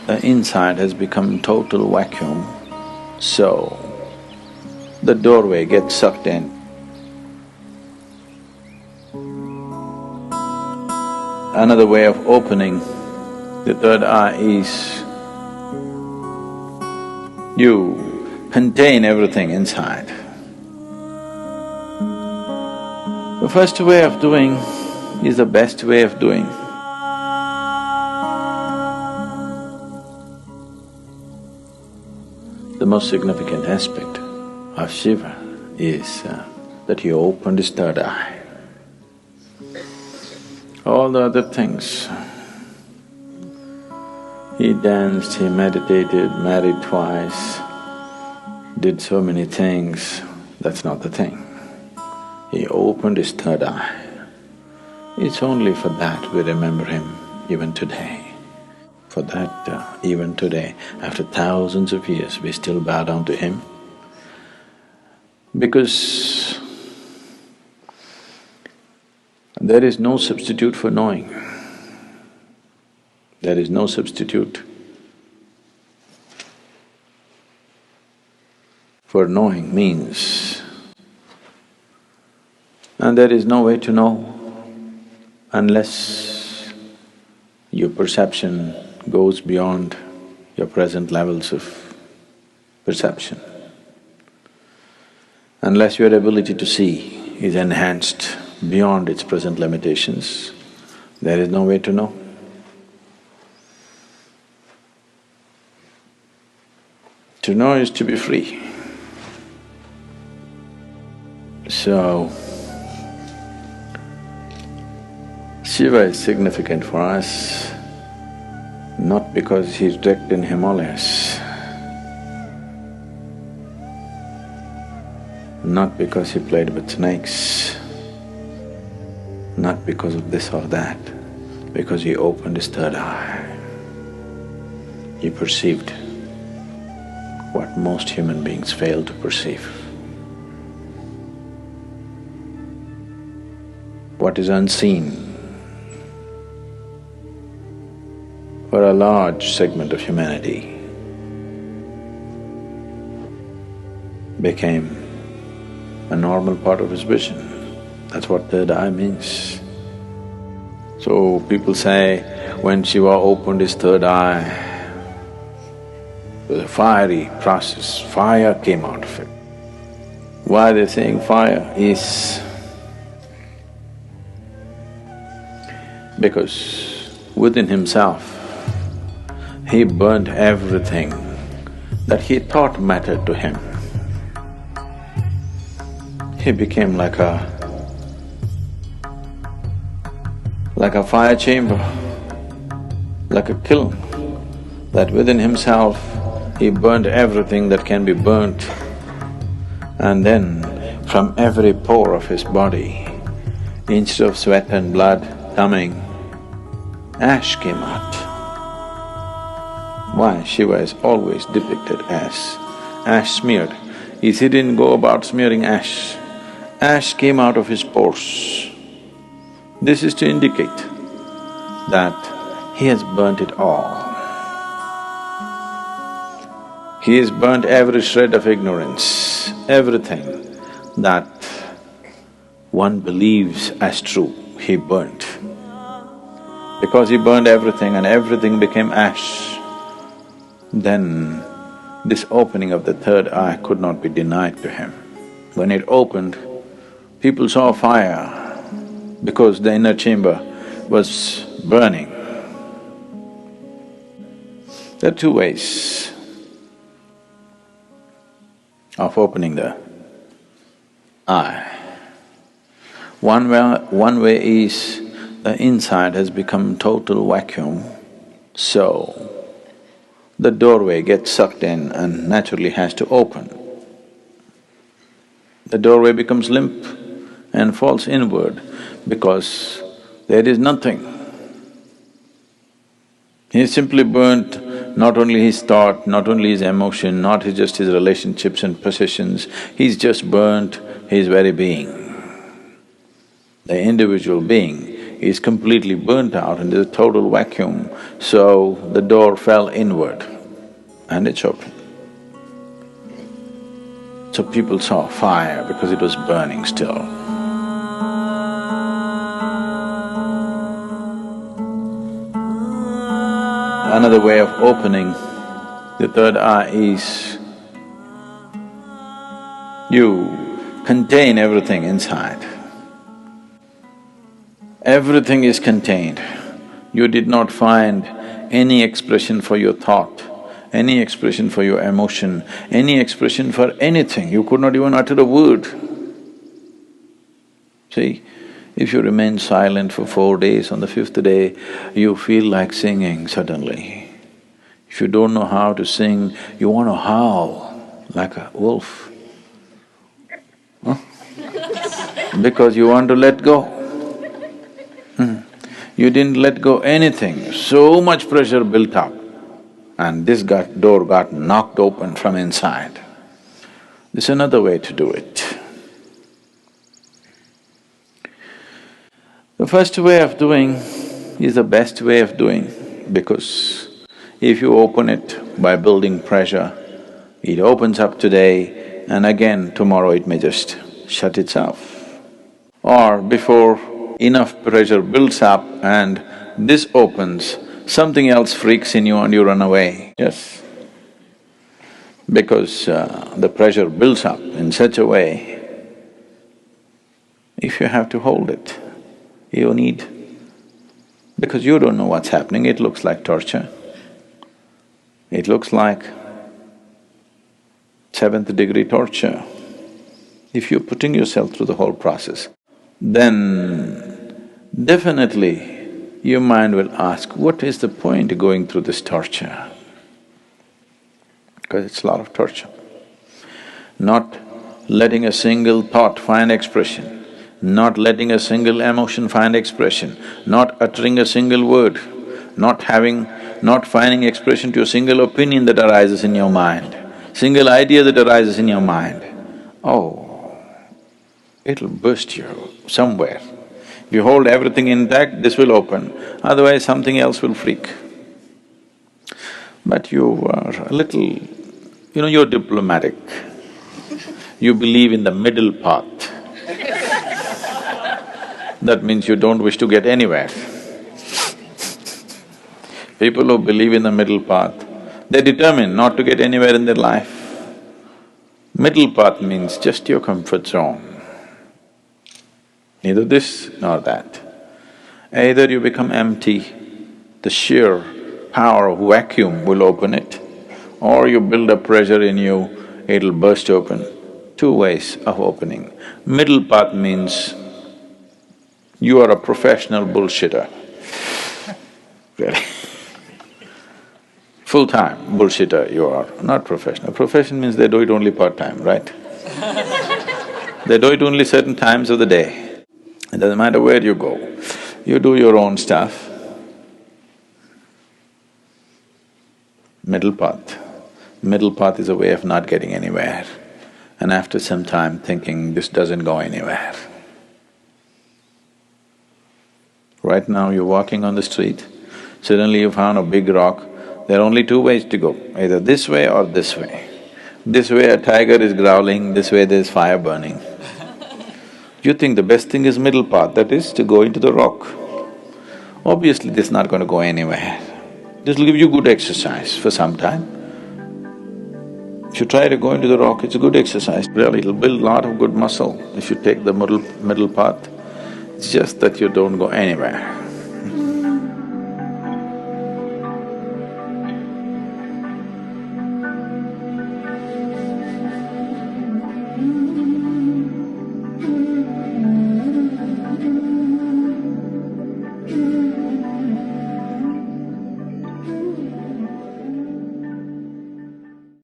The inside has become total vacuum, so the doorway gets sucked in. Another way of opening the third eye is you contain everything inside. The first way of doing is the best way of doing. The most significant aspect of Shiva is that he opened his third eye. All the other things, he danced, he meditated, married twice, did so many things, that's not the thing. He opened his third eye. It's only for that we remember him even today. For that, even today, after thousands of years, we still bow down to him. Because there is no substitute for knowing. There is no substitute for knowing means. And there is no way to know unless your perception goes beyond your present levels of perception. Unless your ability to see is enhanced beyond its present limitations, there is no way to know. To know is to be free. So, Shiva is significant for us not because he's wrecked in Himalayas, not because he played with snakes, not because of this or that, because he opened his third eye. He perceived what most human beings fail to perceive. What is unseen for a large segment of humanity became a normal part of his vision. That's what third eye means. So people say, when Shiva opened his third eye, it was a fiery process, fire came out of it. Why they're saying fire is because within himself, he burnt everything that he thought mattered to him. He became like a fire chamber, like a kiln, that within himself he burnt everything that can be burnt. And then from every pore of his body, instead of sweat and blood coming, ash came out. Why? Shiva is always depicted as ash smeared. He didn't go about smearing ash. Ash came out of his pores. This is to indicate that he has burnt it all. He has burnt every shred of ignorance, everything that one believes as true, he burnt. Because he burned everything and everything became ash, then this opening of the third eye could not be denied to him. When it opened, people saw fire because the inner chamber was burning. There are two ways of opening the eye. One way is the inside has become total vacuum, so the doorway gets sucked in and naturally has to open. The doorway becomes limp and falls inward because there is nothing. He simply burnt not only his thought, not only his emotion, not just his relationships and possessions, he's just burnt his very being. The individual being is completely burnt out and there's a total vacuum, so the door fell inward and it's open. So people saw fire because it was burning still. Another way of opening the third eye is you contain everything inside. Everything is contained. You did not find any expression for your thought, any expression for your emotion, any expression for anything. You could not even utter a word. See, if you remain silent for 4 days, on the 5th day, you feel like singing suddenly. If you don't know how to sing, you want to howl like a wolf. Huh? Because you want to let go. You didn't let go anything, so much pressure built up, and this door got knocked open from inside. This is another way to do it. The first way of doing is the best way of doing, because if you open it by building pressure, it opens up today and again tomorrow it may just shut itself. Or before enough pressure builds up and this opens, something else freaks in you and you run away. Yes. Because the pressure builds up in such a way, if you have to hold it, you need… because you don't know what's happening, it looks like torture. It looks like 7th degree torture. If you're putting yourself through the whole process, then definitely your mind will ask, what is the point of going through this torture? Because it's a lot of torture. Not letting a single thought find expression, not letting a single emotion find expression, not uttering a single word, not finding expression to a single opinion that arises in your mind, single idea that arises in your mind. Oh, it'll burst you somewhere. If you hold everything intact, this will open, otherwise something else will freak. But you are a little… you're diplomatic. You believe in the middle path. That means you don't wish to get anywhere. People who believe in the middle path, they're determined not to get anywhere in their life. Middle path means just your comfort zone. Neither this nor that. Either you become empty, the sheer power of vacuum will open it, or you build up pressure in you, it'll burst open. 2 ways of opening. Middle path means you are a professional bullshitter. Really. Full-time bullshitter you are, not professional. Profession means they do it only part-time, right? They do it only certain times of the day. It doesn't matter where you go, you do your own stuff. Middle path. Middle path is a way of not getting anywhere, and after some time thinking, this doesn't go anywhere. Right now you're walking on the street, suddenly you found a big rock, there are only 2 ways to go, either this way or this way. This way a tiger is growling, this way there's fire burning. You think the best thing is middle path, that is to go into the rock. Obviously this is not going to go anywhere. This will give you good exercise for some time. If you try to go into the rock, it's a good exercise, really, it'll build a lot of good muscle if you take the middle path. It's just that you don't go anywhere.